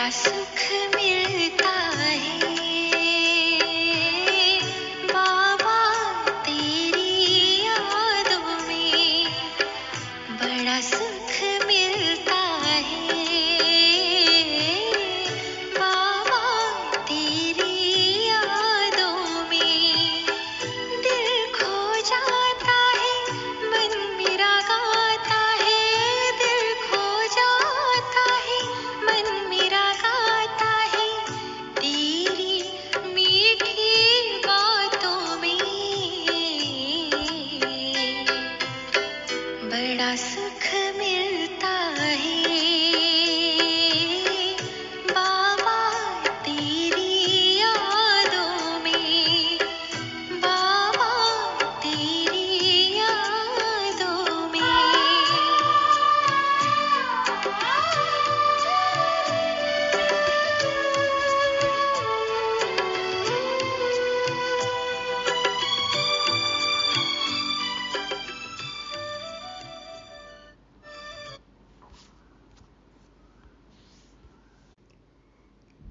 बड़ा सुख मिलता है बाबा तेरी यादों में, बड़ा सुख मिलता है बाबा तेरी यादों में। दिल खो जाता है, मन मेरा गाता है, दिल खो जाता है, मन मेरा गाता है, तेरी मीठी बातों में, बड़ा सुख मिलता है बाबा तेरी यादों में, बाबा तेरी यादों में।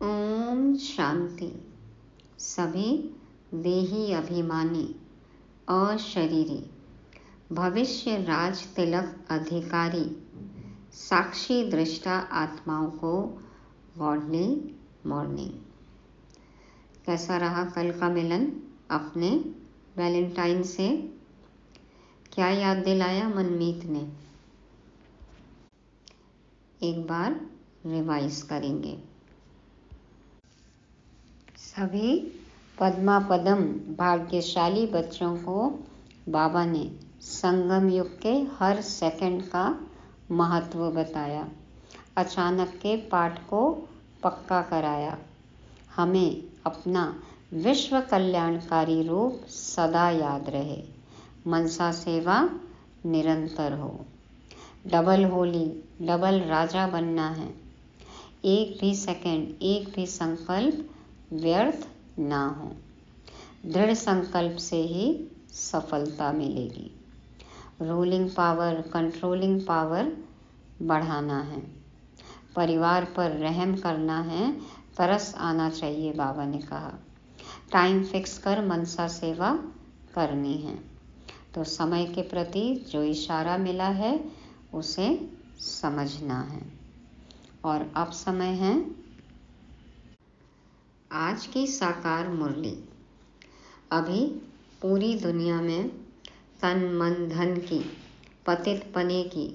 ओम शांति। सभी देही अभिमानी अशरीरी भविष्य राज तिलक अधिकारी साक्षी दृष्टा आत्माओं को गॉडली मॉर्निंग। कैसा रहा कल का मिलन अपने वैलेंटाइन से? क्या याद दिलाया मनमीत ने? एक बार रिवाइज करेंगे। सभी पद्मा पदम भाग्यशाली बच्चों को बाबा ने संगम युग के हर सेकंड का महत्व बताया, अचानक के पाठ को पक्का कराया। हमें अपना विश्व कल्याणकारी रूप सदा याद रहे, मनसा सेवा निरंतर हो। डबल होली, डबल राजा बनना है। एक भी सेकंड, एक भी संकल्प व्यर्थ ना हो। दृढ़ संकल्प से ही सफलता मिलेगी। रूलिंग पावर, कंट्रोलिंग पावर बढ़ाना है। परिवार पर रहम करना है, तरस आना चाहिए बाबा ने कहा। टाइम फिक्स कर मनसा सेवा करनी है। तो समय के प्रति जो इशारा मिला है उसे समझना है। और अब समय है आज की साकार मुरली। अभी पूरी दुनिया में तन मन धन की पतितपने की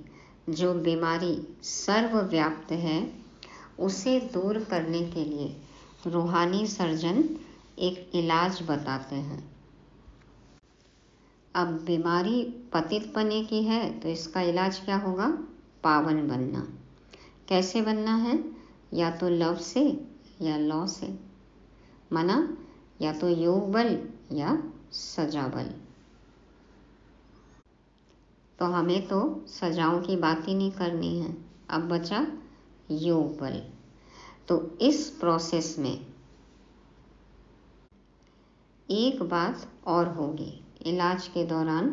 जो बीमारी सर्वव्याप्त है उसे दूर करने के लिए रूहानी सर्जन एक इलाज बताते हैं। अब बीमारी पतितपने की है तो इसका इलाज क्या होगा? पावन बनना। कैसे बनना है? या तो लव से या लॉ से, माना या तो योग बल या सजा बल। तो हमें तो सजाओं की बात ही नहीं करनी है, अब बचा योग बल। तो इस प्रोसेस में एक बात और होगी, इलाज के दौरान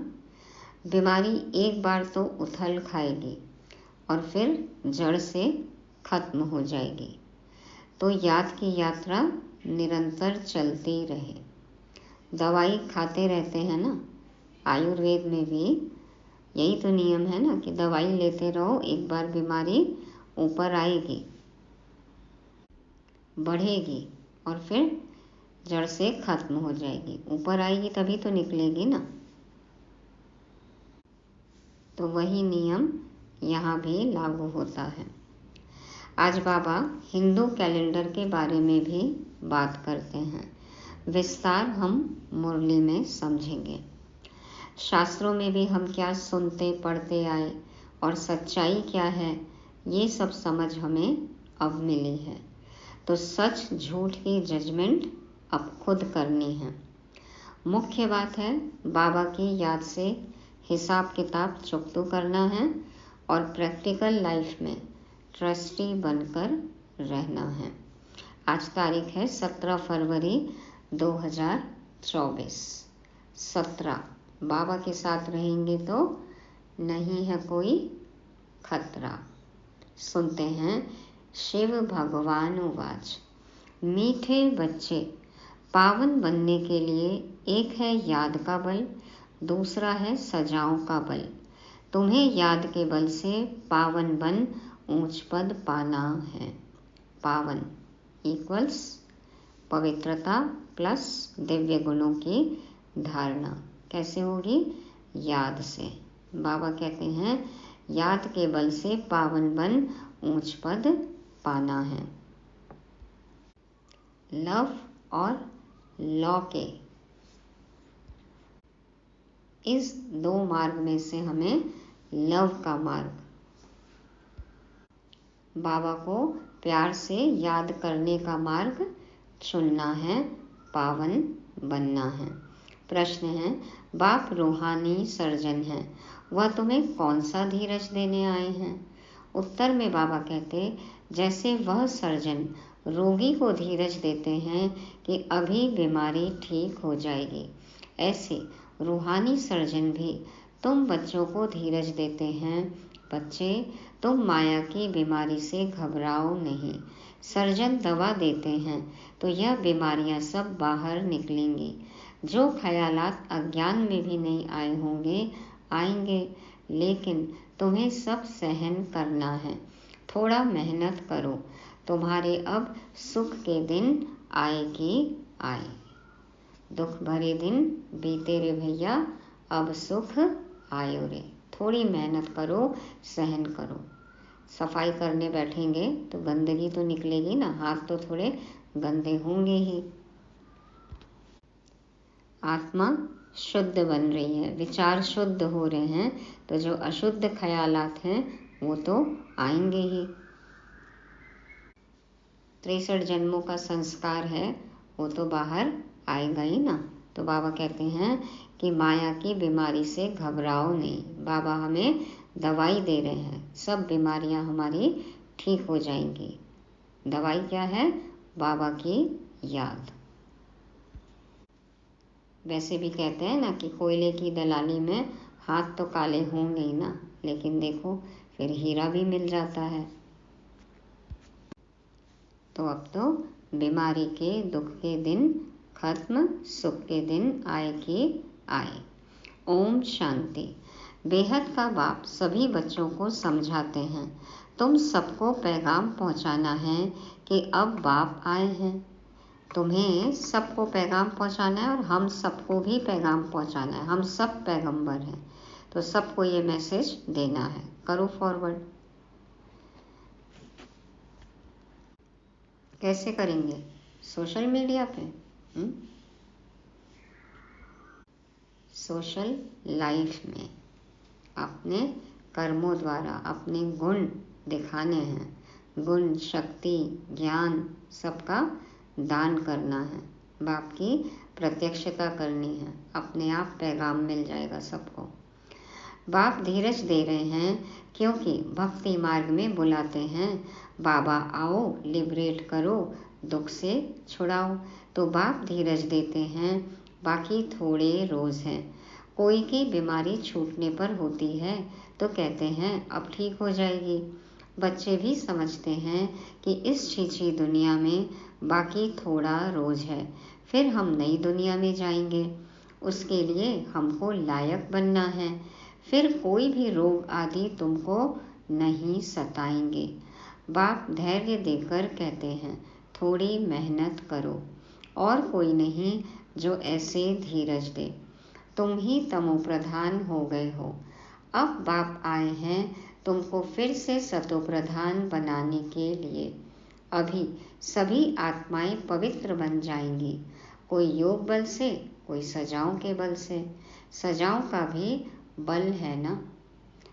बीमारी एक बार तो उथल खाएगी और फिर जड़ से खत्म हो जाएगी। तो याद की यात्रा निरंतर चलती रहे। दवाई खाते रहते हैं ना, आयुर्वेद में भी यही तो नियम है ना कि दवाई लेते रहो, एक बार बीमारी ऊपर आएगी, बढ़ेगी और फिर जड़ से खत्म हो जाएगी। ऊपर आएगी तभी तो निकलेगी ना। तो वही नियम यहाँ भी लागू होता है। आज बाबा हिंदू कैलेंडर के बारे में भी बात करते हैं। विस्तार हम मुरली में समझेंगे। शास्त्रों में भी हम क्या सुनते पढ़ते आए और सच्चाई क्या है, ये सब समझ हमें अब मिली है। तो सच झूठ की जजमेंट अब खुद करनी है। मुख्य बात है बाबा की याद से हिसाब किताब चुकता करना है और प्रैक्टिकल लाइफ में ट्रस्टी बनकर रहना है। आज तारीख है 17 फरवरी 2024। 17 बाबा के साथ रहेंगे तो नहीं है कोई खतरा। सुनते हैं शिव भगवान उवाच। मीठे बच्चे, पावन बनने के लिए एक है याद का बल, दूसरा है सजाओं का बल। तुम्हें याद के बल से पावन बन ऊंच पद पाना है। पावन इक्वल्स पवित्रता प्लस दिव्य गुणों की धारणा। कैसे होगी? याद से। बाबा कहते हैं याद के बल से पावन बन ऊंच पद पाना है। लव और लॉ के इस दो मार्ग में से हमें लव का मार्ग, बाबा को प्यार से याद करने का मार्ग चुनना है, पावन बनना है। प्रश्न है, बाप रूहानी सर्जन है, वह तुम्हें कौन सा धीरज देने आए हैं? उत्तर में बाबा कहते, जैसे वह सर्जन रोगी को धीरज देते हैं कि अभी बीमारी ठीक हो जाएगी, ऐसे रूहानी सर्जन भी तुम बच्चों को धीरज देते हैं। बच्चे, तुम माया की बीमारी से घबराओ नहीं। सर्जन दवा देते हैं तो यह बीमारियां सब बाहर निकलेंगी। जो ख्यालात अज्ञान में भी नहीं आए होंगे, आएंगे, लेकिन तुम्हें सब सहन करना है। थोड़ा मेहनत करो, तुम्हारे अब सुख के दिन आए कि आए। दुख भरे दिन बीते रे भैया, अब सुख आयो रे। थोड़ी मेहनत करो, सहन करो। सफाई करने बैठेंगे तो गंदगी तो निकलेगी ना, हाथ तो थोड़े गंदे होंगे ही। आत्मा शुद्ध बन रही है, विचार शुद्ध हो रहे हैं, तो जो अशुद्ध ख्यालात हैं वो तो आएंगे ही। 63 जन्मों का संस्कार है, वो तो बाहर आएगा ही ना। तो बाबा कहते हैं कि माया की बीमारी से घबराओ नहीं। बाबा हमें दवाई दे रहे हैं, सब बीमारियां हमारी ठीक हो जाएंगी। दवाई क्या है? बाबा की याद। वैसे भी कहते हैं ना कि कोयले की दलाली में हाथ तो काले होंगे ही ना, लेकिन देखो फिर हीरा भी मिल जाता है। तो अब तो बीमारी के दुख के दिन खत्म, सुख के दिन आए कि आए। ओम शांति। बेहद का बाप सभी बच्चों को समझाते हैं, तुम सबको पैगाम पहुंचाना है कि अब बाप आए हैं। तुम्हें सबको पैगाम पहुंचाना है और हम सबको भी पैगाम पहुंचाना है। हम सब पैगंबर हैं, तो सबको ये मैसेज देना है। करो फॉरवर्ड। कैसे करेंगे? सोशल मीडिया पे, सोशल लाइफ में अपने कर्मों द्वारा अपने गुण दिखाने हैं। गुण, शक्ति, ज्ञान सबका दान करना है। बाप की प्रत्यक्षता करनी है, अपने आप पैगाम मिल जाएगा सबको। बाप धीरज दे रहे हैं क्योंकि भक्ति मार्ग में बुलाते हैं, बाबा आओ लिबरेट करो, दुख से छुड़ाओ। तो बाप धीरज देते हैं, बाकी थोड़े रोज़ हैं। कोई की बीमारी छूटने पर होती है तो कहते हैं अब ठीक हो जाएगी। बच्चे भी समझते हैं कि इस छीछी दुनिया में बाकी थोड़ा रोज़ है, फिर हम नई दुनिया में जाएंगे। उसके लिए हमको लायक बनना है, फिर कोई भी रोग आदि तुमको नहीं सताएंगे। बाप धैर्य देकर कहते हैं थोड़ी मेहनत करो, और कोई नहीं जो ऐसे धीरज दे। तुम ही तमो प्रधान हो गए हो, अब बाप आए हैं तुमको फिर से सतो प्रधान बनाने के लिए। अभी सभी आत्माएं पवित्र बन जाएंगी, कोई योग बल से, कोई सजाओं के बल से। सजाओं का भी बल है ना,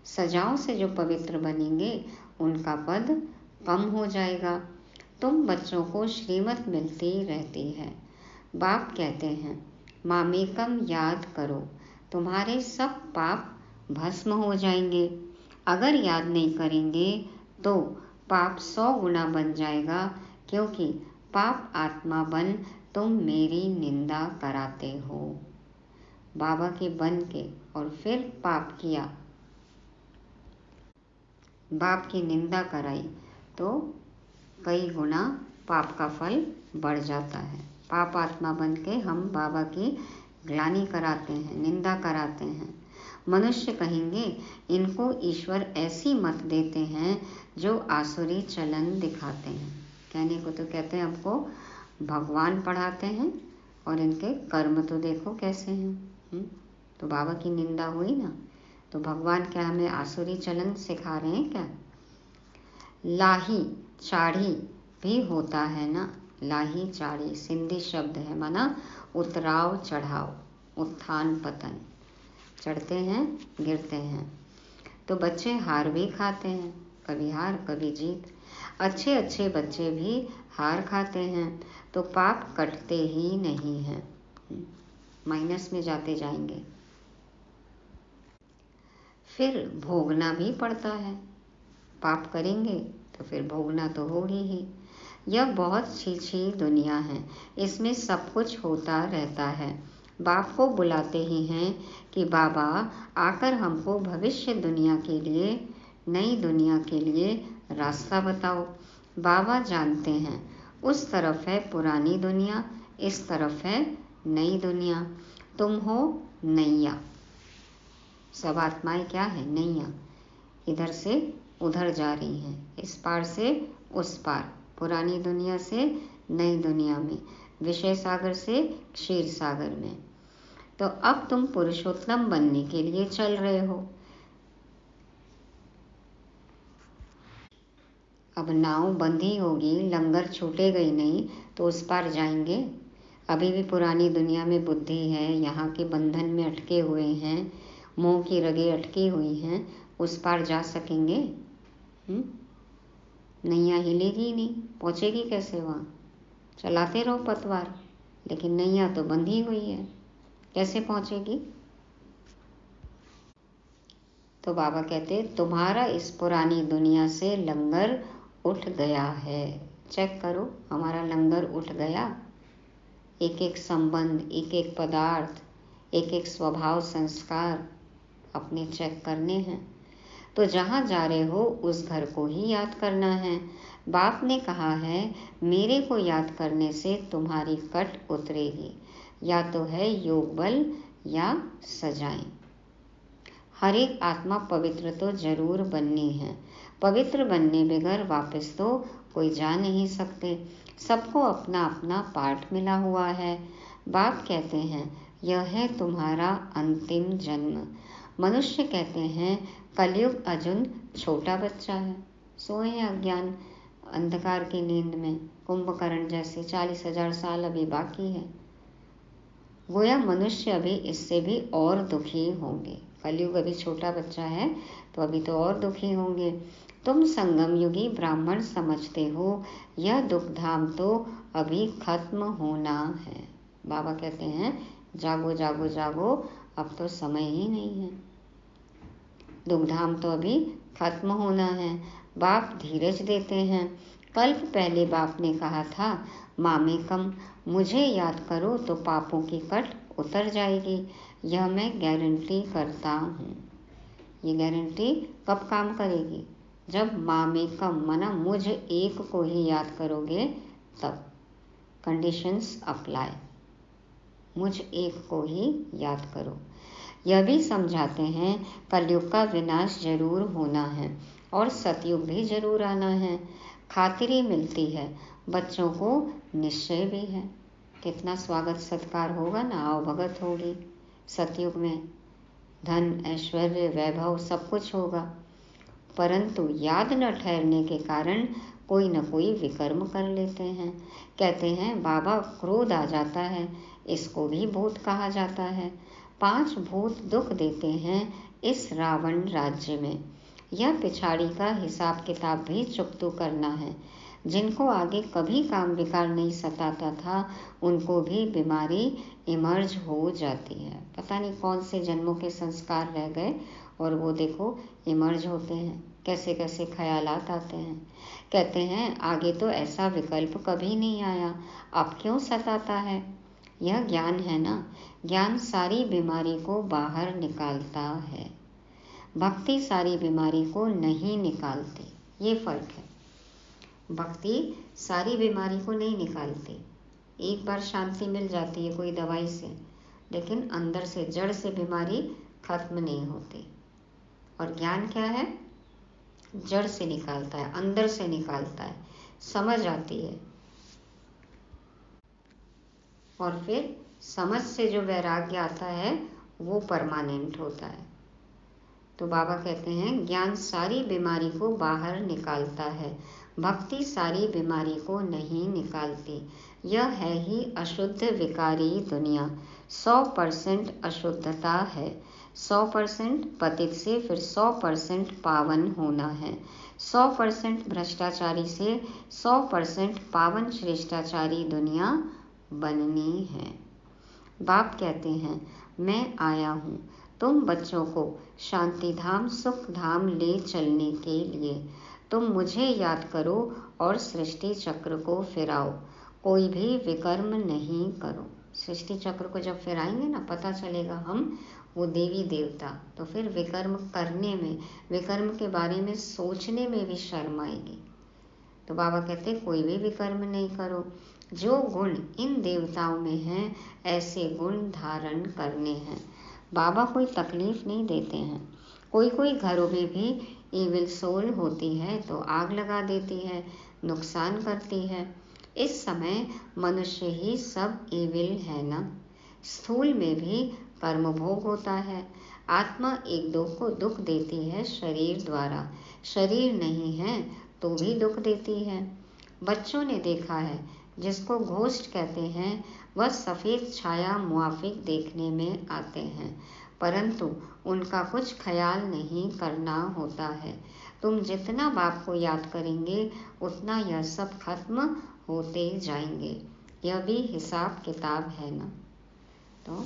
सजाओं से जो पवित्र बनेंगे उनका पद कम हो जाएगा। तुम बच्चों को श्रीमत मिलती रहती है। बाप कहते हैं मामेकम याद करो, तुम्हारे सब पाप भस्म हो जाएंगे। अगर याद नहीं करेंगे तो पाप 100 गुना बन जाएगा, क्योंकि पाप आत्मा बन तुम मेरी निंदा कराते हो। बाबा के बन के और फिर पाप किया, बाप की निंदा कराई तो कई गुना पाप का फल बढ़ जाता है। पाप आत्मा बन के हम बाबा की ग्लानि कराते हैं, निंदा कराते हैं। मनुष्य कहेंगे इनको ईश्वर ऐसी मत देते हैं जो आसुरी चलन दिखाते हैं। कहने को तो कहते हैं हमको भगवान पढ़ाते हैं और इनके कर्म तो देखो कैसे हैं। तो बाबा की निंदा हुई ना। तो भगवान क्या हमें आसुरी चलन सिखा रहे हैं क्या? लाही चाढ़ी भी होता है ना। लाही चाढ़ी सिंधी शब्द है, माना उतराव चढ़ाव, उत्थान पतन, चढ़ते हैं गिरते हैं। तो बच्चे हार भी खाते हैं, कभी हार कभी जीत। अच्छे अच्छे बच्चे भी हार खाते हैं तो पाप कटते ही नहीं हैं, माइनस में जाते जाएंगे। फिर भोगना भी पड़ता है। पाप करेंगे तो फिर भोगना तो होगी ही। यह बहुत छी दुनिया है, इसमें सब कुछ होता रहता है। बाप को बुलाते ही हैं कि बाबा आकर हमको भविष्य दुनिया के लिए, नई दुनिया के लिए रास्ता बताओ। बाबा जानते हैं उस तरफ है पुरानी दुनिया, इस तरफ है नई दुनिया। तुम हो नैया। सब आत्माएं क्या है? नैया। इधर से उधर जा रही हैं, इस पार से उस पार, पुरानी दुनिया से नई दुनिया में, विषय सागर से क्षीर सागर में। तो अब तुम पुरुषोत्तम बनने के लिए चल रहे हो। अब नाव बंधी होगी, लंगर छूटेगा ही नहीं तो उस पार जाएंगे। अभी भी पुरानी दुनिया में बुद्धि है, यहाँ के बंधन में अटके हुए हैं, मोह की रगे अटकी हुई हैं, उस पार जा सकेंगे? नैया हिलेगी नहीं, पहुँचेगी कैसे वहाँ? चलाते रहो पतवार, लेकिन नैया तो बंधी हुई है, कैसे पहुँचेगी? तो बाबा कहते तुम्हारा इस पुरानी दुनिया से लंगर उठ गया है। चेक करो, हमारा लंगर उठ गया। एक एक संबंध, एक एक पदार्थ, एक एक स्वभाव संस्कार अपने चेक करने हैं। तो जहाँ जा रहे हो उस घर को ही याद करना है। बाप ने कहा है मेरे को याद करने से तुम्हारी कट उतरेगी, या तो है योग बल या सजाएं। हर एक आत्मा पवित्र तो जरूर बननी है। पवित्र बनने बगैर वापस तो कोई जा नहीं सकते। सबको अपना अपना पार्ट मिला हुआ है। बाप कहते हैं यह है तुम्हारा अंतिम जन्म। मनुष्य कहते हैं कलयुग अर्जुन छोटा बच्चा है, सोए हैं अज्ञान अंधकार की नींद में, कुंभकर्ण जैसे 40,000 साल अभी बाकी है। गोया मनुष्य अभी इससे भी और दुखी होंगे। कलयुग अभी छोटा बच्चा है तो अभी तो और दुखी होंगे। तुम संगम युगी ब्राह्मण समझते हो, यह दुख धाम तो अभी खत्म होना है। बाबा कहते हैं जागो जागो जागो, अब तो समय ही नहीं है, दुख धाम तो अभी खत्म होना है। बाप धीरज देते हैं। कल्प पहले बाप ने कहा था मामेकम, मुझे याद करो तो पापों की कट उतर जाएगी। यह मैं गारंटी करता हूँ। ये गारंटी कब काम करेगी? जब मामेकम मना मुझ एक को ही याद करोगे, तब कंडीशंस अप्लाई। मुझ एक को ही याद करो। यह भी समझाते हैं कलयुग का विनाश जरूर होना है और सतयुग भी जरूर आना है। खातिरी मिलती है, बच्चों को निश्चय भी है। कितना स्वागत सत्कार होगा ना, आओ भगत होगी। सतयुग में धन ऐश्वर्य वैभव सब कुछ होगा, परंतु याद न ठहरने के कारण कोई न कोई विकर्म कर लेते हैं। कहते हैं बाबा क्रोध आ जाता है, इसको भी भूत कहा जाता है। 5 भूत दुख देते हैं इस रावण राज्य में। यह पिछाड़ी का हिसाब किताब भी चुकतू करना है। जिनको आगे कभी काम विकार नहीं सताता था उनको भी बीमारी इमर्ज हो जाती है। पता नहीं कौन से जन्मों के संस्कार रह गए और वो देखो इमर्ज होते हैं, कैसे कैसे ख्यालात आते हैं। कहते हैं आगे तो ऐसा विकल्प कभी नहीं आया, अब क्यों सताता है? यह ज्ञान है ना, ज्ञान सारी बीमारी को बाहर निकालता है, भक्ति सारी बीमारी को नहीं निकालती। ये फर्क है। भक्ति सारी बीमारी को नहीं निकालती। एक बार शांति मिल जाती है कोई दवाई से, लेकिन अंदर से जड़ से बीमारी खत्म नहीं होती। और ज्ञान क्या है? जड़ से निकालता है, अंदर से निकालता है, समझ आती है। और फिर समझ से जो वैराग्य आता है वो परमानेंट होता है। तो बाबा कहते हैं ज्ञान सारी बीमारी को बाहर निकालता है, भक्ति सारी बीमारी को नहीं निकालती। यह है ही अशुद्ध विकारी दुनिया। 100% अशुद्धता है, 100% पतित से फिर 100% पावन होना है। 100% भ्रष्टाचारी से 100% पावन श्रेष्ठाचारी दुनिया बननी है। बाप कहते हैं मैं आया हूँ तुम बच्चों को शांति धाम सुख धाम ले चलने के लिए। तुम मुझे याद करो और सृष्टि चक्र को फिराओ, कोई भी विकर्म नहीं करो। सृष्टि चक्र को जब फिराएंगे ना, पता चलेगा हम वो देवी देवता, तो फिर विकर्म करने में, विकर्म के बारे में सोचने में भी शर्म आएगी। तो बाबा कहते कोई भी विकर्म नहीं करो। जो गुण इन देवताओं में हैं ऐसे गुण धारण करने हैं। बाबा कोई तकलीफ नहीं देते हैं। कोई कोई घरों में भी इविल सोल होती है तो आग लगा देती है, नुकसान करती है। इस समय मनुष्य ही सब इविल है ना। स्थूल में भी कर्म भोग होता है। आत्मा एक दो को दुख देती है शरीर द्वारा, शरीर नहीं है तो भी दुख देती है। बच्चों ने देखा है जिसको घोस्ट कहते हैं वह सफ़ेद छाया मुआफिक देखने में आते हैं, परंतु उनका कुछ ख्याल नहीं करना होता है। तुम जितना बाप को याद करेंगे उतना यह सब खत्म होते जाएंगे। यह भी हिसाब किताब है ना। तो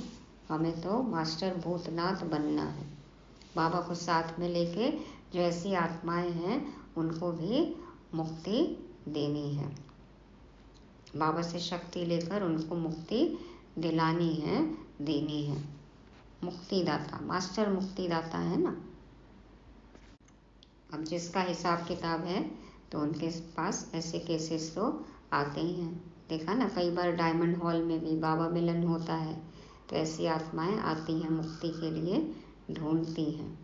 हमें तो मास्टर भूतनाथ बनना है। बाबा को साथ में लेके जो ऐसी आत्माएं हैं उनको भी मुक्ति देनी है। बाबा से शक्ति लेकर उनको मुक्ति दिलानी है, देनी है। मुक्तिदाता, मास्टर मुक्तिदाता है ना। अब जिसका हिसाब किताब है तो उनके पास ऐसे केसेस तो आते ही हैं। देखा ना, कई बार डायमंड हॉल में भी बाबा मिलन होता है तो ऐसी आत्माएं आती हैं, मुक्ति के लिए ढूंढती हैं।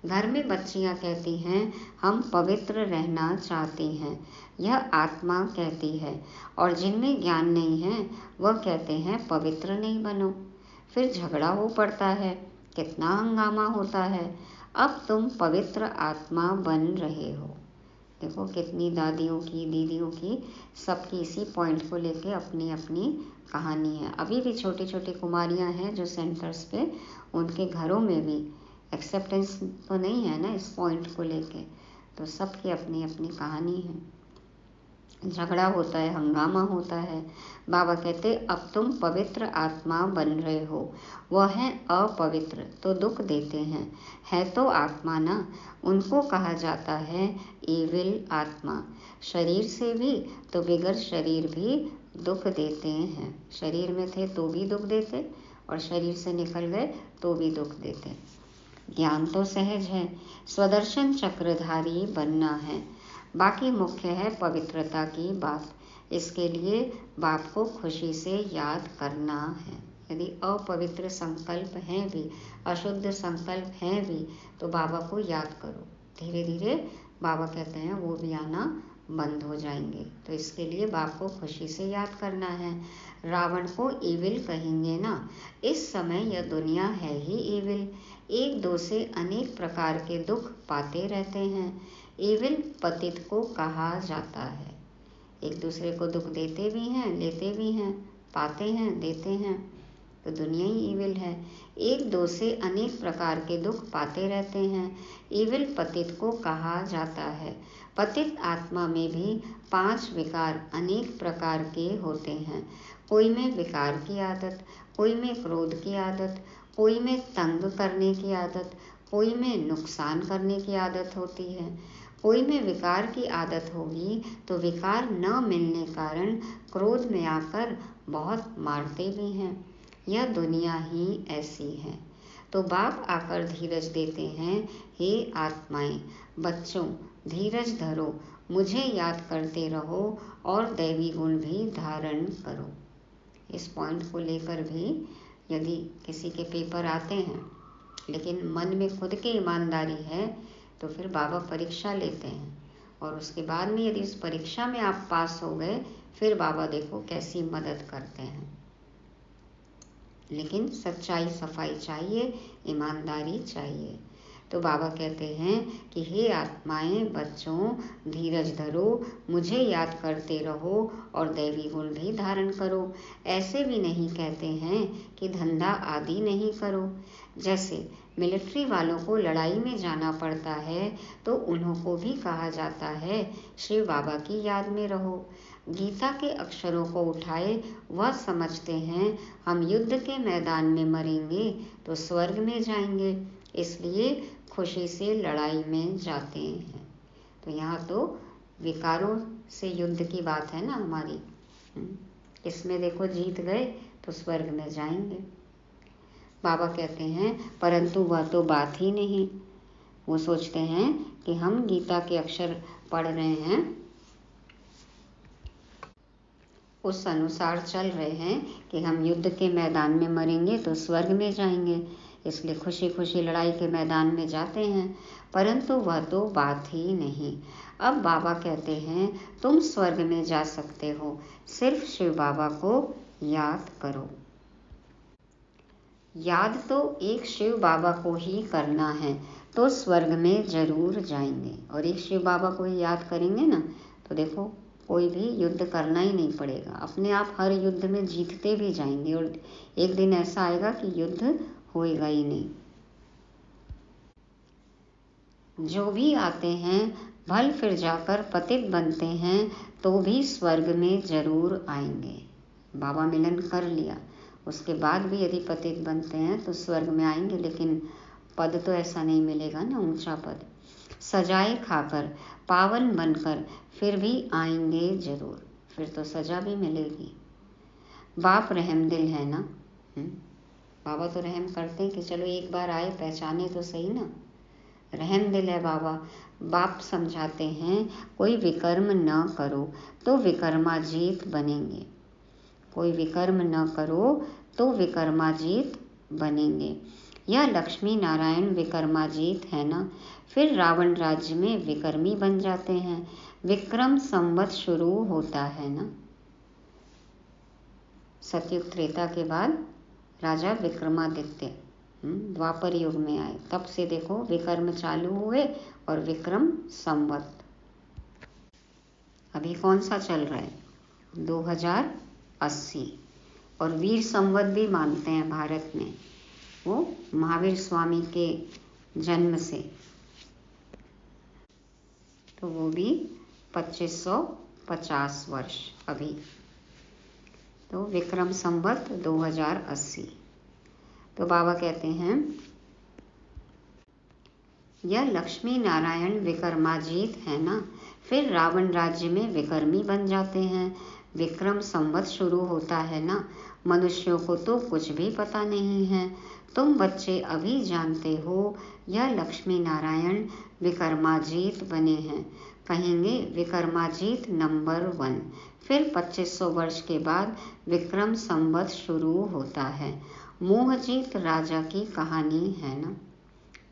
घर में बच्चियां कहती हैं हम पवित्र रहना चाहती हैं, यह आत्मा कहती है। और जिनमें ज्ञान नहीं है वह कहते हैं पवित्र नहीं बनो। फिर झगड़ा हो पड़ता है, कितना हंगामा होता है। अब तुम पवित्र आत्मा बन रहे हो। देखो कितनी दादियों की, दीदियों की, सबकी इसी पॉइंट को लेके अपनी अपनी कहानी है। अभी भी छोटी छोटी कुमारियां हैं जो सेंटर्स पे, उनके घरों में भी एक्सेप्टेंस तो नहीं है ना इस पॉइंट को लेके, तो सबकी अपनी अपनी कहानी है। झगड़ा होता है, हंगामा होता है। बाबा कहते अब तुम पवित्र आत्मा बन रहे हो, वह है अपवित्र तो दुख देते हैं। है तो आत्मा ना, उनको कहा जाता है इविल आत्मा। शरीर से भी तो बिगड़ शरीर भी दुख देते हैं। शरीर में थे तो भी दुख देते और शरीर से निकल गए तो भी दुख देते। ज्ञान तो सहज है, स्वदर्शन चक्रधारी बनना है, बाकी मुख्य है पवित्रता की बात। इसके लिए बाप को खुशी से याद करना है। यदि अपवित्र संकल्प हैं भी, अशुद्ध संकल्प हैं भी, तो बाबा को याद करो। धीरे धीरे बाबा कहते हैं वो भी आना बंद हो जाएंगे। तो इसके लिए बाप को खुशी से याद करना है। रावण को इविल कहेंगे ना, इस समय यह दुनिया है ही इविल। एक दो से अनेक प्रकार के दुख पाते रहते हैं। इविल पतित को कहा जाता है। एक दूसरे को दुख देते भी हैं, लेते भी हैं, पाते हैं, देते हैं, तो दुनिया ही इविल है। एक दो से अनेक प्रकार के दुख पाते रहते हैं। इविल पतित को कहा जाता है। पतित आत्मा में भी 5 विकार अनेक प्रकार के होते हैं। कोई में विकार की आदत, कोई में क्रोध की आदत, कोई में तंग करने की आदत, कोई में नुकसान करने की आदत होती है। कोई में विकार की आदत होगी तो विकार न मिलने कारण क्रोध में आकर बहुत मारते भी हैं। यह दुनिया ही ऐसी है। तो बाप आकर धीरज देते हैं, हे आत्माएं, बच्चों धीरज धरो मुझे याद करते रहो और दैवी गुण भी धारण करो। इस पॉइंट को लेकर भी यदि किसी के पेपर आते हैं लेकिन मन में खुद की ईमानदारी है तो फिर बाबा परीक्षा लेते हैं, और उसके बाद में यदि उस परीक्षा में आप पास हो गए फिर बाबा देखो कैसी मदद करते हैं। लेकिन सच्चाई सफाई चाहिए, ईमानदारी चाहिए। तो बाबा कहते हैं कि हे आत्माएं, बच्चों, धीरज धरो, मुझे याद करते रहो और दैवी गुण भी धारण करो। ऐसे भी नहीं कहते हैं कि धंधा आदि नहीं करो। जैसे मिलिट्री वालों को लड़ाई में जाना पड़ता है तो उन्हों को भी कहा जाता है शिव बाबा की याद में रहो। गीता के अक्षरों को उठाए वह समझते हैं हम युद्ध के मैदान में मरेंगे तो स्वर्ग में जाएंगे, इसलिए खुशी से लड़ाई में जाते हैं। तो यहाँ तो विकारों से युद्ध की बात है ना हमारी। इसमें देखो जीत गए तो स्वर्ग में जाएंगे। बाबा कहते हैं परंतु वह तो बात ही नहीं। वो सोचते हैं कि हम गीता के अक्षर पढ़ रहे हैं, उस अनुसार चल रहे हैं कि हम युद्ध के मैदान में मरेंगे तो स्वर्ग में जाएंगे, इसलिए खुशी खुशी लड़ाई के मैदान में जाते हैं, परंतु वह तो बात ही नहीं। अब बाबा कहते हैं तुम स्वर्ग में जा सकते हो, सिर्फ शिव बाबा को याद करो। याद तो एक शिव बाबा को ही करना है तो स्वर्ग में जरूर जाएंगे। और एक शिव बाबा को ही याद करेंगे ना तो देखो कोई भी युद्ध करना ही नहीं पड़ेगा, अपने आप हर युद्ध में जीतते भी जाएंगे, और एक दिन ऐसा आएगा कि युद्ध होएगा ही नहीं। जो भी आते हैं भल फिर जाकर पतित बनते हैं तो भी स्वर्ग में जरूर आएंगे। बाबा मिलन कर लिया, उसके बाद भी यदि पतित बनते हैं तो स्वर्ग में आएंगे, लेकिन पद तो ऐसा नहीं मिलेगा ना, ऊंचा पद। सजाए खाकर पावन बनकर फिर भी आएंगे जरूर, फिर तो सजा भी मिलेगी। बाप रहमदिल है ना। बाबा तो रहम करते हैं कि चलो एक बार आए, पहचाने तो सही ना। रहमदिल है बाबा। बाप समझाते हैं कोई विकर्म न करो तो विकर्माजीत बनेंगे, कोई विकर्म न करो तो विकर्माजीत बनेंगे। यह लक्ष्मी नारायण विकर्माजीत है ना, फिर रावण राज्य में विकर्मी बन जाते हैं। विक्रम संवत शुरू होता है ना। सतयुग त्रेता के बाद राजा विक्रमादित्य द्वापर युग में आए, तब से देखो विकर्म चालू हुए और विक्रम संवत। अभी कौन सा चल रहा है? 2080। और वीर संवत भी मानते हैं भारत में, वो महावीर स्वामी के जन्म से, तो वो भी 2550 वर्ष अभी। तो विक्रम संवत 2080। तो बाबा कहते हैं यह लक्ष्मी नारायण विकर्माजीत है ना, फिर रावण राज्य में विकर्मी बन जाते हैं। विक्रम संवत शुरू होता है ना। मनुष्यों को तो कुछ भी पता नहीं है, तुम बच्चे अभी जानते हो यह लक्ष्मी नारायण विकर्माजीत बने हैं। कहेंगे विकर्माजीत नंबर 1। फिर 2500 वर्ष के बाद विक्रम संवत शुरू होता है। मोहजीत राजा की कहानी है ना।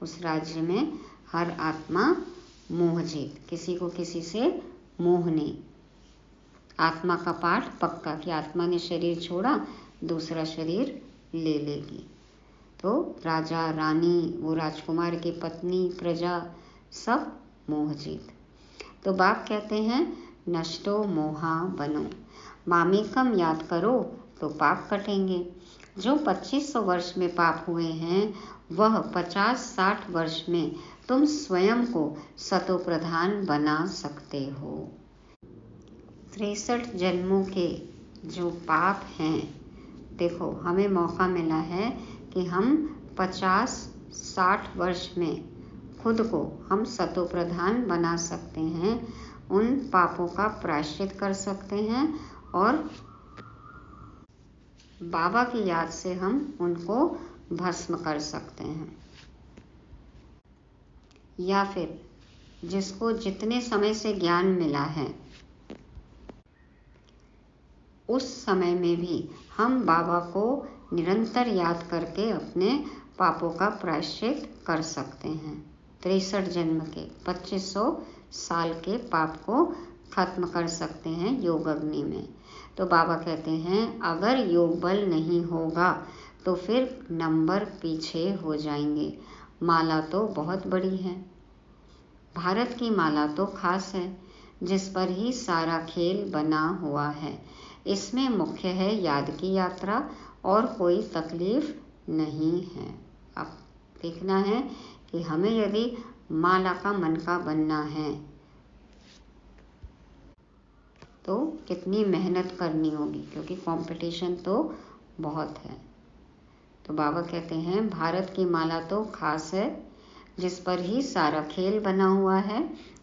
उस राज्य में हर आत्मा मोहजीत, किसी को किसी से मोह नहीं। आत्मा का पाठ पक्का कि आत्मा ने शरीर छोड़ा दूसरा शरीर ले लेगी। तो राजा रानी, वो राजकुमार की पत्नी, प्रजा, सब मोहजीत। तो बाप कहते हैं नष्टो मोहा बनो, मामेकम याद करो तो पाप कटेंगे। जो 2500 वर्ष में पाप हुए हैं वह 50-60 वर्ष में तुम स्वयं को सतो प्रधान बना सकते हो। 63 जन्मों के जो पाप हैं, देखो हमें मौका मिला है कि हम 50-60 वर्ष में खुद को हम सतो प्रधान बना सकते हैं, उन पापों का प्रायश्चित कर सकते हैं और बाबा की याद से हम उनको भस्म कर सकते हैं। या फिर जिसको जितने समय से ज्ञान मिला है उस समय में भी हम बाबा को निरंतर याद करके अपने पापों का प्रायश्चित कर सकते हैं। 63 जन्म के 2500 साल के पाप को खत्म कर सकते हैं योग अग्नि में। तो बाबा कहते हैं अगर योग बल नहीं होगा तो फिर नंबर पीछे हो जाएंगे। माला तो बहुत बड़ी है, भारत की माला तो खास है, जिस पर ही सारा खेल बना हुआ है। इसमें मुख्य है याद की यात्रा और कोई तकलीफ नहीं है। अब देखना है कि हमें यदि माला का मन का बनना है तो कितनी मेहनत करनी होगी, क्योंकि कंपटीशन तो बहुत है। तो बाबा कहते हैं भारत की माला तो खास है, जिस पर ही सारा खेल बना हुआ है।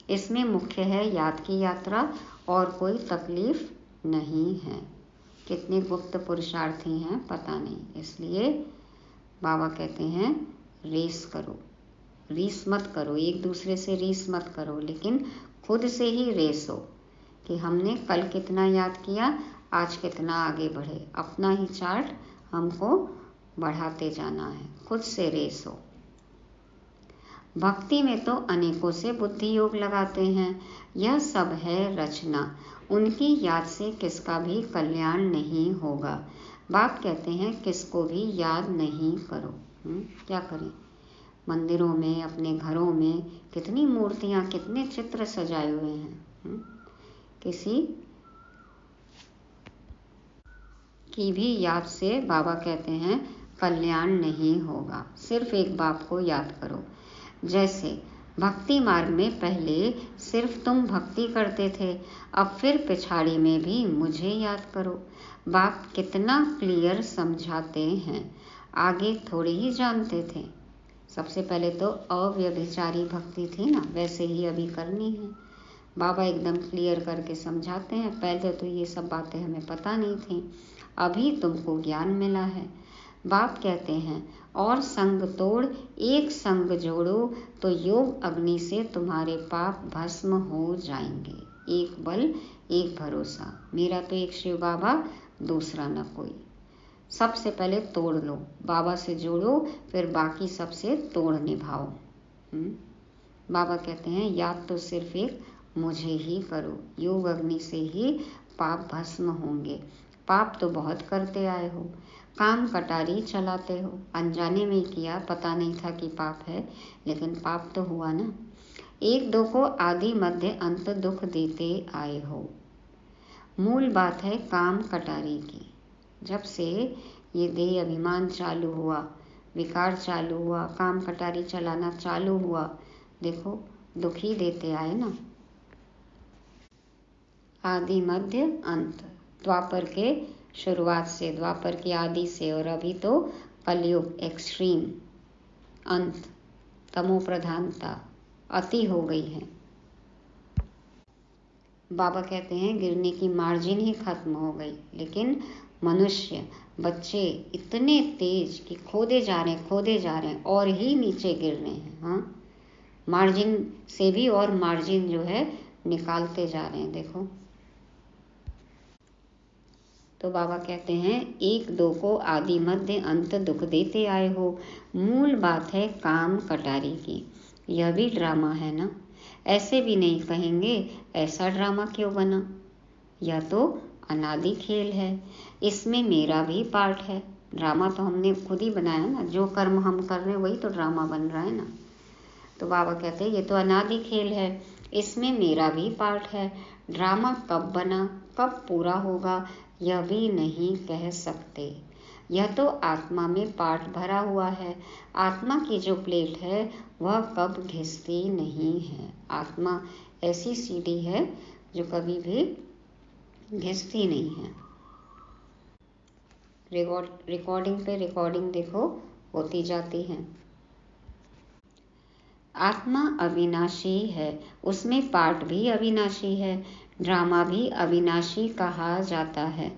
इसमें मुख्य है याद की यात्रा और कोई तकलीफ नहीं है। कितने गुप्त पुरुषार्थी हैं पता नहीं। इसलिए बाबा कहते हैं रेस करो, रीस मत करो, एक दूसरे से रीस मत करो, लेकिन खुद से ही रेस हो कि हमने कल कितना याद किया, आज कितना आगे बढ़े। अपना ही चार्ट हमको बढ़ाते जाना है, खुद से रेस हो। भक्ति में तो अनेकों से बुद्धि योग लगाते हैं, यह सब है रचना, उनकी याद से किसका भी कल्याण नहीं होगा। बाप कहते हैं किसको भी याद नहीं करो। क्या करें, मंदिरों में अपने घरों में कितनी मूर्तियां, कितने चित्र सजाए हुए हैं, किसी की भी याद से बाबा कहते हैं कल्याण नहीं होगा। सिर्फ एक बाप को याद करो। जैसे भक्ति मार्ग में पहले सिर्फ तुम भक्ति करते थे, अब फिर पिछाड़ी में भी मुझे याद करो। बाप कितना क्लियर समझाते हैं, आगे थोड़ी ही जानते थे। सबसे पहले तो अव्यभिचारी भक्ति थी ना, वैसे ही अभी करनी है। बाबा एकदम क्लियर करके समझाते हैं, पहले तो ये सब बातें हमें पता नहीं थी, अभी तुमको ज्ञान मिला है। बाप कहते हैं और संग तोड़ एक संग जोड़ो तो योग अग्नि से तुम्हारे पाप भस्म हो जाएंगे। एक बल एक भरोसा, मेरा तो एक शिव बाबा, दूसरा न कोई। सबसे पहले तोड़ लो, बाबा से जोड़ो, फिर बाकी सबसे तोड़ निभाओ। बाबा कहते हैं याद तो सिर्फ एक मुझे ही करो, योग अग्नि से ही पाप भस्म होंगे। पाप तो बहुत करते आए हो, काम कटारी चलाते हो, अनजाने में किया, पता नहीं था कि पाप है, लेकिन पाप तो हुआ ना। एक दो को आदि मध्य अंत दुख देते आए हो। मूल बात है काम कटारी की। जब से ये देह अभिमान चालू हुआ, विकार चालू हुआ, काम कटारी चलाना चालू हुआ, देखो दुख ही देते आए ना। आदि मध्य अंत, द्वापर के शुरुआत से, द्वापर की आदि से, और अभी तो कलयुग एक्सट्रीम अंत, तमो प्रधानता अति हो गई है। बाबा कहते हैं गिरने की मार्जिन ही खत्म हो गई, लेकिन मनुष्य बच्चे इतने तेज कि खोदे जा रहे हैं और ही नीचे गिर रहे हैं। हाँ, मार्जिन से भी और मार्जिन जो है निकालते जा रहे हैं, देखो। तो बाबा कहते हैं एक दो को आदि मध्य अंत दुख देते आए हो। मूल बात है काम कटारी की। यह भी ड्रामा है ना, ऐसे भी नहीं कहेंगे ऐसा ड्रामा क्यों बना। यह तो अनादि खेल है, इसमें मेरा भी पार्ट है। ड्रामा तो हमने खुद ही बनाया ना, जो कर्म हम कर रहे हैं वही तो ड्रामा बन रहा है ना। तो बाबा कहते हैं ये तो अनादि खेल है, इसमें मेरा भी पार्ट है। ड्रामा कब बना, कब पूरा होगा, यह भी नहीं कह सकते। यह तो आत्मा में पार्ट भरा हुआ है। आत्मा की जो प्लेट है वह कब घिसती नहीं है। आत्मा ऐसी सीढ़ी है जो कभी भी घिसती नहीं है। रिकॉर्डिंग पे रिकॉर्डिंग देखो होती जाती है। आत्मा अविनाशी है, उसमें पार्ट भी अविनाशी है, ड्रामा भी अविनाशी कहा जाता है।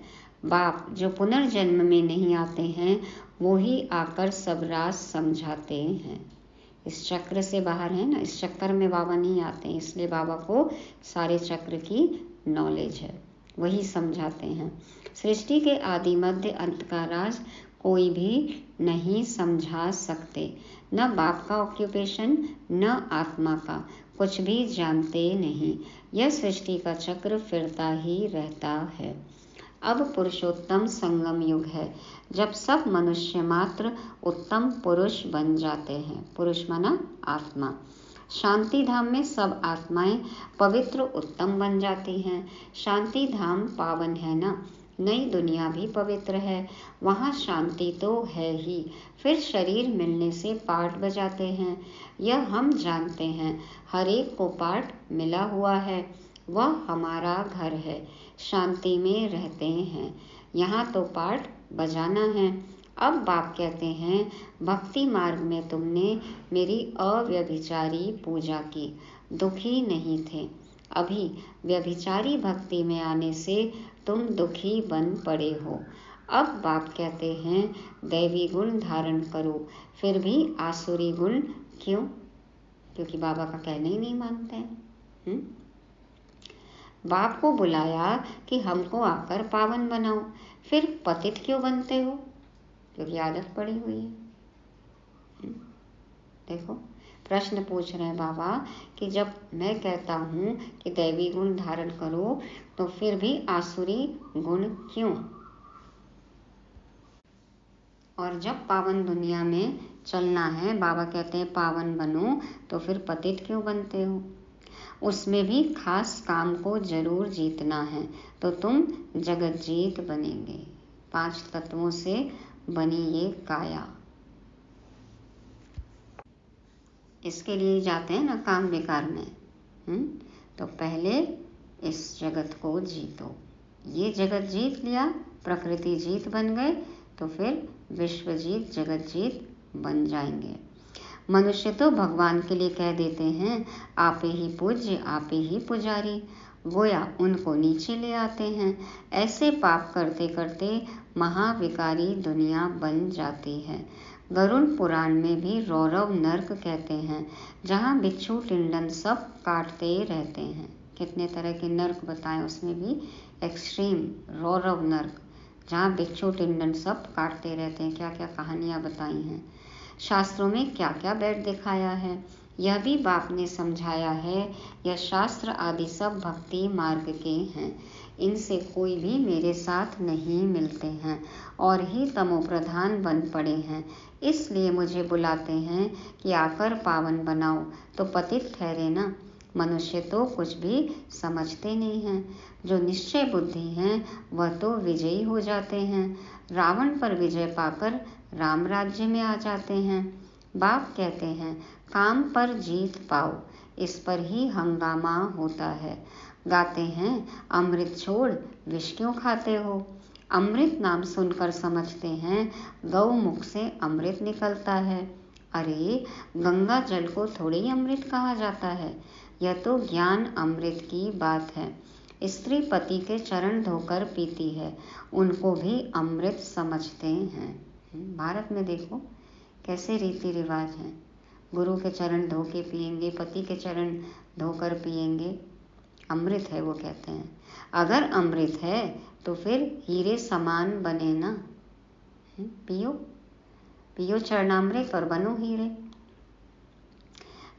बाप जो पुनर्जन्म में नहीं आते हैं वो ही आकर सब राज समझाते हैं। इस चक्र से बाहर हैं ना, इस चक्कर में बाबा नहीं आते हैं, इसलिए बाबा को सारे चक्र की नॉलेज है, वही समझाते हैं। सृष्टि के आदि मध्य अंत का राज कोई भी नहीं समझा सकते, न बाप का ऑक्यूपेशन न आत्मा का, कुछ भी जानते नहीं। यह सृष्टि का चक्र फिरता ही रहता है। अब पुरुषोत्तम संगम युग है, जब सब मनुष्य मात्र उत्तम पुरुष बन जाते हैं। पुरुष माना आत्मा। शांति धाम में सब आत्माएं पवित्र उत्तम बन जाती हैं। शांति धाम पावन है ना, नई दुनिया भी पवित्र है, वहाँ शांति तो है ही। फिर शरीर मिलने से पाठ बजाते हैं, यह हम जानते हैं। हर एक को पाठ मिला हुआ है, वह हमारा घर है, शांति में रहते हैं, यहाँ तो पाठ बजाना है। अब बाप कहते हैं, भक्ति मार्ग में तुमने मेरी अव्यभिचारी पूजा की, दुखी नहीं थे। अभी व्यभिचारी भक्ति में आने से तुम दुखी बन पड़े हो। अब बाप कहते हैं, दैवी गुण धारण करो, फिर भी आसुरी गुण क्यों? क्योंकि बाबा का कहना ही नहीं मानते हैं। बाप को बुलाया कि हमको आकर पावन बनाओ, फिर पतित क्यों बनते हो? क्योंकि आदत पड़ी हुई है। देखो, प्रश्न पूछ रहे हैं बाबा कि जब मैं कहता हूँ कि दैवी गुण धारण करो, तो फिर भी आसुरी गुण क्यों? और जब पावन दुनिया में चलना है, बाबा कहते हैं पावन बनो, तो फिर पतित क्यों बनते हो? उसमें भी खास काम को जरूर जीतना है, तो तुम जगत जीत बनेंगे। 5 तत्वों से बनी ये काया, इसके लिए जाते हैं ना काम विकार में। तो पहले इस जगत को जीतो। ये जगत जीत लिया, प्रकृति जीत बन गए, तो फिर विश्व जीत जगत जीत बन जाएंगे। मनुष्य तो भगवान के लिए कह देते हैं, आपे ही पूज्य आपे ही पुजारी, गोया उनको नीचे ले आते हैं। ऐसे पाप करते करते महाविकारी दुनिया बन जाती है। गरुड़ पुराण में भी रौरव नर्क कहते हैं, जहाँ बिच्छू टिंडन सब काटते रहते हैं। कितने तरह के नर्क बताएं, उसमें भी एक्सट्रीम रौरव नर्क, जहाँ बिच्छू टिंडन सब काटते रहते हैं। क्या क्या कहानियाँ बताई हैं। शास्त्रों में क्या क्या बैठ दिखाया है, यह भी बाप ने समझाया है। यह शास्त्र आदि सब भक्ति मार्ग के हैं, इनसे कोई भी मेरे साथ नहीं मिलते हैं और ही तमो प्रधान बन पड़े हैं। इसलिए मुझे बुलाते हैं कि आकर पावन बनाओ, तो पतित ठहरे ना। मनुष्य तो कुछ भी समझते नहीं हैं। जो निश्चय बुद्धि हैं वह तो विजयी हो जाते हैं, रावण पर विजय पाकर राम राज्य में आ जाते हैं। बाप कहते हैं, काम पर जीत पाओ, इस पर ही हंगामा होता है। गाते हैं, अमृत छोड़ विष क्यों खाते हो? अमृत नाम सुनकर समझते हैं गौ मुख से अमृत निकलता है। अरे, गंगा जल को थोड़ी ही अमृत कहा जाता है, यह तो ज्ञान अमृत की बात है। स्त्री पति के चरण धोकर पीती है, उनको भी अमृत समझते हैं। भारत में देखो कैसे रीति रिवाज हैं, गुरु के चरण धो के पिएंगे, पति के चरण धोकर पिएंगे, अमृत है वो कहते हैं। अगर अमृत है तो फिर हीरे समान बने ना। पियो पियो चरणामृत और बनो हीरे।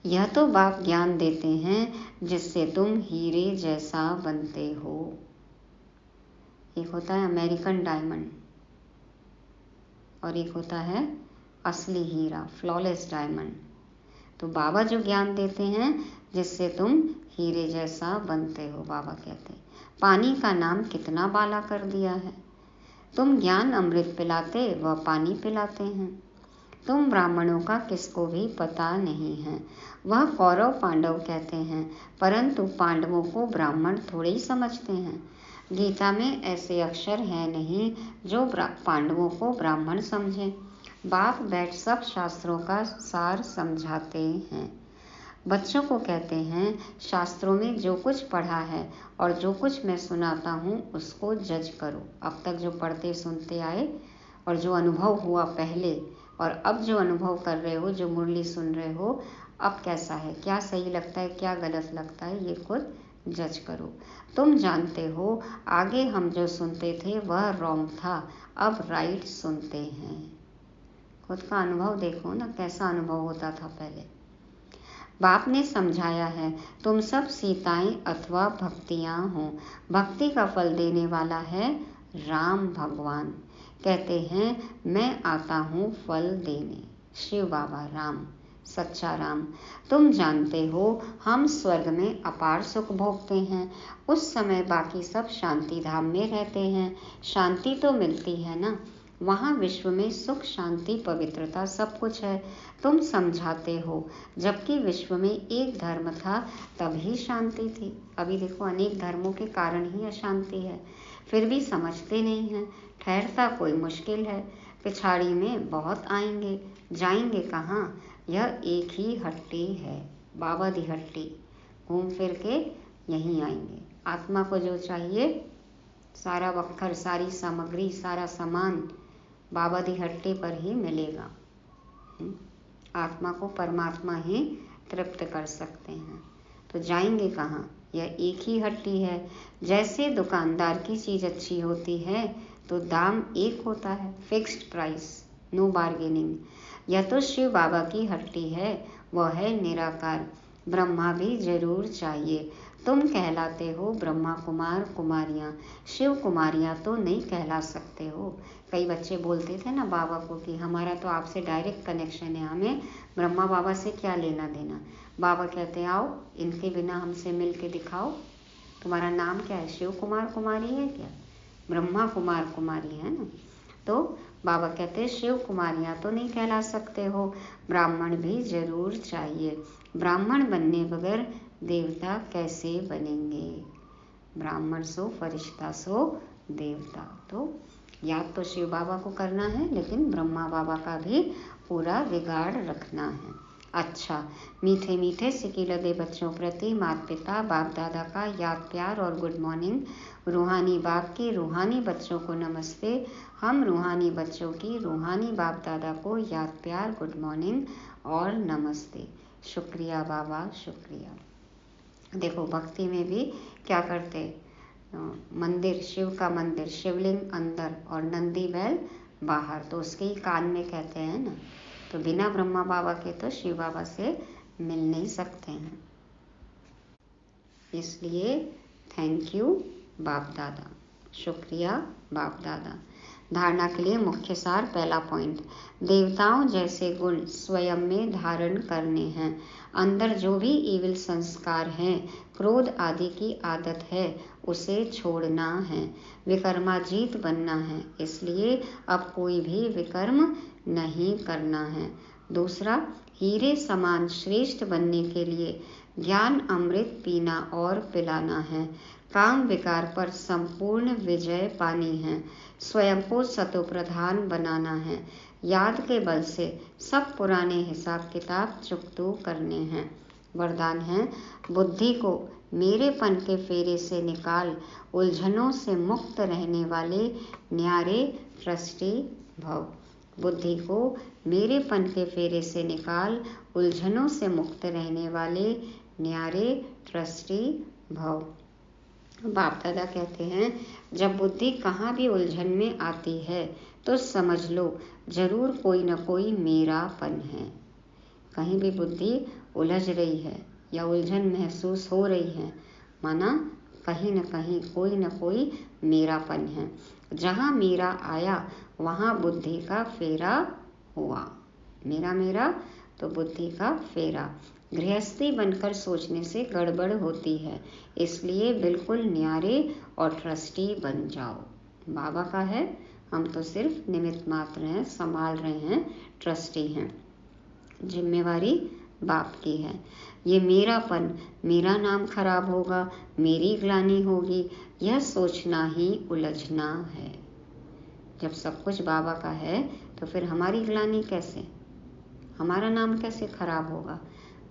यह तो बाप ज्ञान देते हैं जिससे तुम हीरे जैसा बनते हो। एक होता है अमेरिकन डायमंड और एक होता है असली हीरा, फ्लॉलेस डायमंड। तो बाबा जो ज्ञान देते हैं जिससे तुम हीरे जैसा बनते हो। बाबा कहते हैं, पानी का नाम कितना बाला कर दिया है। तुम ज्ञान अमृत पिलाते, वह पानी पिलाते हैं। तुम ब्राह्मणों का किसको भी पता नहीं है। वह कौरव पांडव कहते हैं, परंतु पांडवों को ब्राह्मण थोड़े ही समझते हैं। गीता में ऐसे अक्षर हैं नहीं जो पांडवों को ब्राह्मण समझे। बाप बैठ सब शास्त्रों का सार समझाते हैं। बच्चों को कहते हैं, शास्त्रों में जो कुछ पढ़ा है और जो कुछ मैं सुनाता हूँ उसको जज करो। अब तक जो पढ़ते सुनते आए और जो अनुभव हुआ पहले, और अब जो अनुभव कर रहे हो, जो मुरली सुन रहे हो, अब कैसा है, क्या सही लगता है, क्या गलत लगता है, ये खुद जज करो। तुम जानते हो आगे हम जो सुनते थे वह रॉन्ग था, अब राइट सुनते हैं। खुद का अनुभव देखो ना, कैसा अनुभव होता था पहले। बाप ने समझाया है, तुम सब सीताएं अथवा भक्तियां हो। भक्ति का फल देने वाला है राम भगवान। कहते हैं मैं आता हूँ फल देने। शिव बाबा राम, सच्चा राम। तुम जानते हो हम स्वर्ग में अपार सुख भोगते हैं। उस समय बाकी सब शांति धाम में रहते हैं। शांति तो मिलती है ना, वहाँ विश्व में सुख, शांति, पवित्रता सब कुछ है। तुम समझाते हो जबकि विश्व में एक धर्म था तभी शांति थी। अभी देखो अनेक धर्मों के कारण ही अशांति है, फिर भी समझते नहीं हैं। ठहरता कोई मुश्किल है, पिछाड़ी में बहुत आएंगे, जाएंगे कहाँ, यह एक ही हट्टी है, बाबा दी हट्टी। घूम फिर के यहीं आएंगे। आत्मा को जो चाहिए, सारा वक्खर, सारी सामग्री, सारा सामान बाबा दी हट्टी पर ही मिलेगा। आत्मा को परमात्मा ही तृप्त कर सकते हैं, तो जाएंगे कहाँ, यह एक ही हट्टी है। जैसे दुकानदार की चीज़ अच्छी होती है तो दाम एक होता है, फिक्स्ड प्राइस, नो बार्गेनिंग। यह तो शिव बाबा की हट्टी है, वह है निराकार। ब्रह्मा भी जरूर चाहिए। तुम कहलाते हो ब्रह्मा कुमार कुमारियाँ, शिव कुमारियाँ तो नहीं कहला सकते हो। कई बच्चे बोलते थे ना बाबा को कि हमारा तो आपसे डायरेक्ट कनेक्शन है, हमें ब्रह्मा बाबा से क्या लेना देना। बाबा कहते आओ, इनके बिना हमसे मिल के दिखाओ, तुम्हारा नाम क्या है, शिव कुमार कुमारी है क्या, ब्रह्मा कुमार कुमारी है ना। तो बाबा कहते शिव कुमारियाँ तो नहीं कहला सकते हो, ब्राह्मण भी जरूर चाहिए। ब्राह्मण बनने बगैर देवता कैसे बनेंगे। ब्राह्मण सो फरिश्ता सो देवता। तो याद तो शिव बाबा को करना है, लेकिन ब्रह्मा बाबा का भी पूरा रिगार्ड रखना है। अच्छा, मीठे मीठे सिकी लदे बच्चों प्रति माता पिता बाप दादा का याद प्यार और गुड मॉर्निंग। रूहानी बाप के रूहानी बच्चों को नमस्ते। हम रूहानी बच्चों की रूहानी बाप दादा को याद प्यार, गुड मॉर्निंग और नमस्ते। शुक्रिया बाबा, शुक्रिया। देखो भक्ति में भी क्या करते, मंदिर, शिव का मंदिर, शिवलिंग अंदर और नंदी बैल बाहर, तो उसके ही कान में कहते हैं ना। तो बिना ब्रह्मा बाबा के तो शिव बाबा से मिल नहीं सकते हैं। इसलिए थैंक यू बाप दादा, शुक्रिया बाप दादा। धारणा के लिए मुख्य सार, पहला पॉइंट, देवताओं जैसे गुण स्वयं में धारण करने हैं। अंदर जो भी ईविल संस्कार हैं, क्रोध आदि की आदत है, उसे छोड़ना है। विकर्माजीत बनना है, इसलिए अब कोई भी विकर्म नहीं करना है। दूसरा, हीरे समान श्रेष्ठ बनने के लिए ज्ञान अमृत पीना और पिलाना है। काम विकार पर संपूर्ण विजय पानी है। स्वयं को सतोप्रधान बनाना है। याद के बल से सब पुराने हिसाब किताब चुकतू करने हैं। वरदान है, बुद्धि को मेरेपन के फेरे से निकाल, उलझनों से मुक्त रहने वाले न्यारे ट्रस्टी भव। बुद्धि को मेरेपन के फेरे से निकाल, उलझनों से मुक्त रहने वाले न्यारे ट्रस्टी भव। बाप दादा कहते हैं, जब बुद्धि कहाँ भी उलझन में आती है तो समझ लो जरूर कोई न कोई मेरापन है। कहीं भी बुद्धि उलझ रही है या उलझन महसूस हो रही है, माना कहीं न कहीं कोई न कोई मेरापन है। जहाँ मेरा आया वहाँ बुद्धि का फेरा हुआ। मेरा मेरा तो बुद्धि का फेरा। गृहस्थी बनकर सोचने से गड़बड़ होती है, इसलिए बिल्कुल न्यारे और ट्रस्टी बन जाओ। बाबा का है, हम तो सिर्फ निमित्त मात्र हैं, संभाल रहे हैं, ट्रस्टी हैं। जिम्मेवारी बाप की है। ये मेरापन, मेरा नाम खराब होगा, मेरी ग्लानि होगी, यह सोचना ही उलझना है। जब सब कुछ बाबा का है तो फिर हमारी ग्लानि कैसे, हमारा नाम कैसे खराब होगा।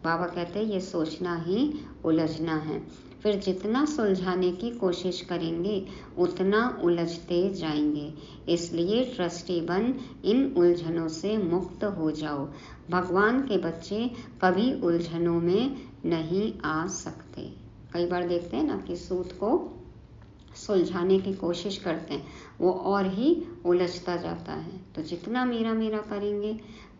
बाबा कहते हैं ये सोचना ही उलझना है। फिर जितना सुलझाने की कोशिश करेंगे उतना उलझते जाएंगे। इसलिए ट्रस्टी बन इन उलझनों से मुक्त हो जाओ। भगवान के बच्चे कभी उलझनों में नहीं आ सकते। कई बार देखते हैं ना कि सूत को सुलझाने की कोशिश करते हैं, वो और ही उलझता जाता है। तो जितना मेरा मेरा करेंगे,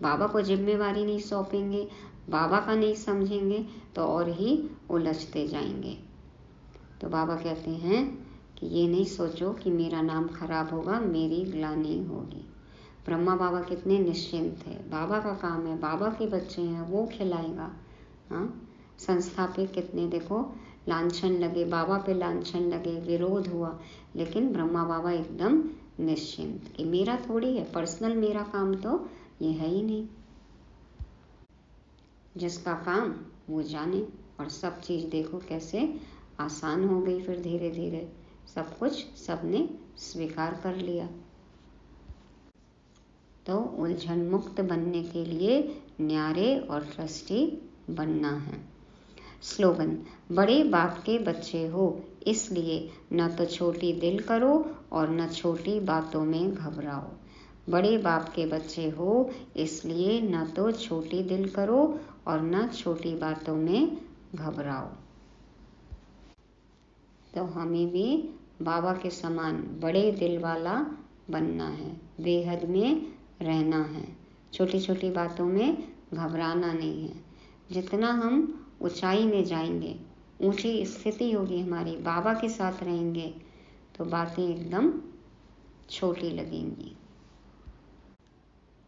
बाबा को जिम्मेवारी नहीं सौंपेंगे, बाबा का नहीं समझेंगे, तो और ही उलझते जाएंगे। तो बाबा कहते हैं कि ये नहीं सोचो कि मेरा नाम खराब होगा, मेरी ग्लानि होगी। ब्रह्मा बाबा कितने निश्चिंत थे, बाबा का काम है, बाबा के बच्चे हैं, वो खिलाएगा। हाँ, संस्था पे कितने देखो लांछन लगे, बाबा पे लांछन लगे, विरोध हुआ, लेकिन ब्रह्मा बाबा एकदम निश्चिंत कि मेरा थोड़ी है, पर्सनल मेरा काम तो ये है ही नहीं। जिसका काम वो जाने। और सब चीज़ देखो कैसे आसान हो गई। फिर धीरे धीरे सब कुछ सबने स्वीकार कर लिया। तो उलझन मुक्त बनने के लिए न्यारे और ट्रस्टी बनना है। स्लोगन, बड़े बाप के बच्चे हो इसलिए न तो छोटी दिल करो और न छोटी बातों में घबराओ। बड़े बाप के बच्चे हो इसलिए न तो छोटी दिल करो और न छोटी बातों में घबराओ। तो हमें भी बाबा के समान बड़े दिल वाला बनना है, बेहद में रहना है, छोटी छोटी बातों में घबराना नहीं है। जितना हम ऊंचाई में जाएंगे, ऊंची स्थिति होगी हमारी, बाबा के साथ रहेंगे, तो बातें एकदम छोटी लगेंगी।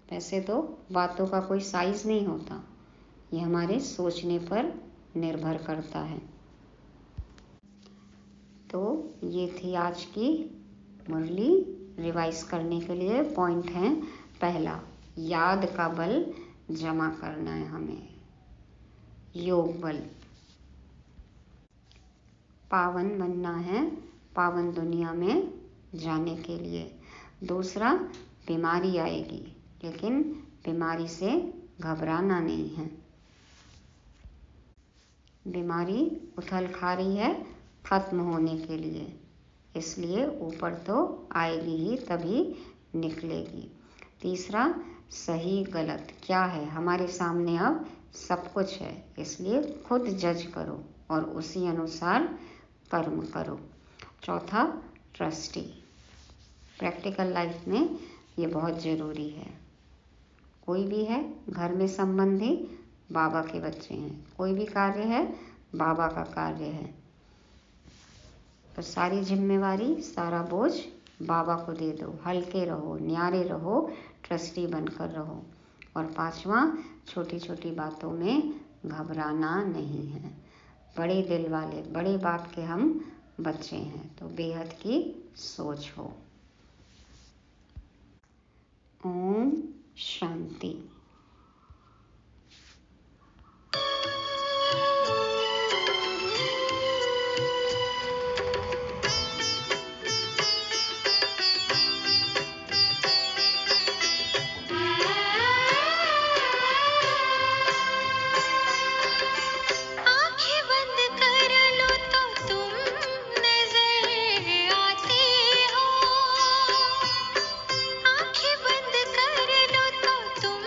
वैसे तो बातों का कोई साइज नहीं होता, ये हमारे सोचने पर निर्भर करता है। तो ये थी आज की मुरली। रिवाइज करने के लिए पॉइंट है, पहला, याद का बल जमा करना है हमें, योग बल, पावन बनना है पावन दुनिया में जाने के लिए। दूसरा, बीमारी आएगी लेकिन बीमारी से घबराना नहीं है। बीमारी उथल खा रही है खत्म होने के लिए, इसलिए ऊपर तो आएगी ही, तभी निकलेगी। तीसरा, सही गलत क्या है हमारे सामने अब सब कुछ है, इसलिए खुद जज करो और उसी अनुसार कर्म करो। चौथा, ट्रस्टी, प्रैक्टिकल लाइफ में ये बहुत ज़रूरी है। कोई भी है घर में संबंधी, बाबा के बच्चे हैं, कोई भी कार्य है बाबा का कार्य है, तो सारी जिम्मेवारी सारा बोझ बाबा को दे दो, हल्के रहो, न्यारे रहो, ट्रस्टी बनकर रहो। और पांचवा, छोटी छोटी बातों में घबराना नहीं है। बड़े दिल वाले, बड़े बाप के हम बच्चे हैं, तो बेहद की सोच हो। ओम शांति। आँखें बंद कर लो तो तुम नजर आते हो। आँखें बंद कर लो तो तुम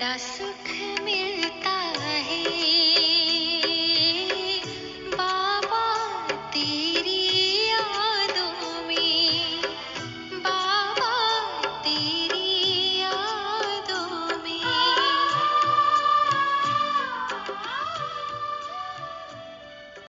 बड़ा सुख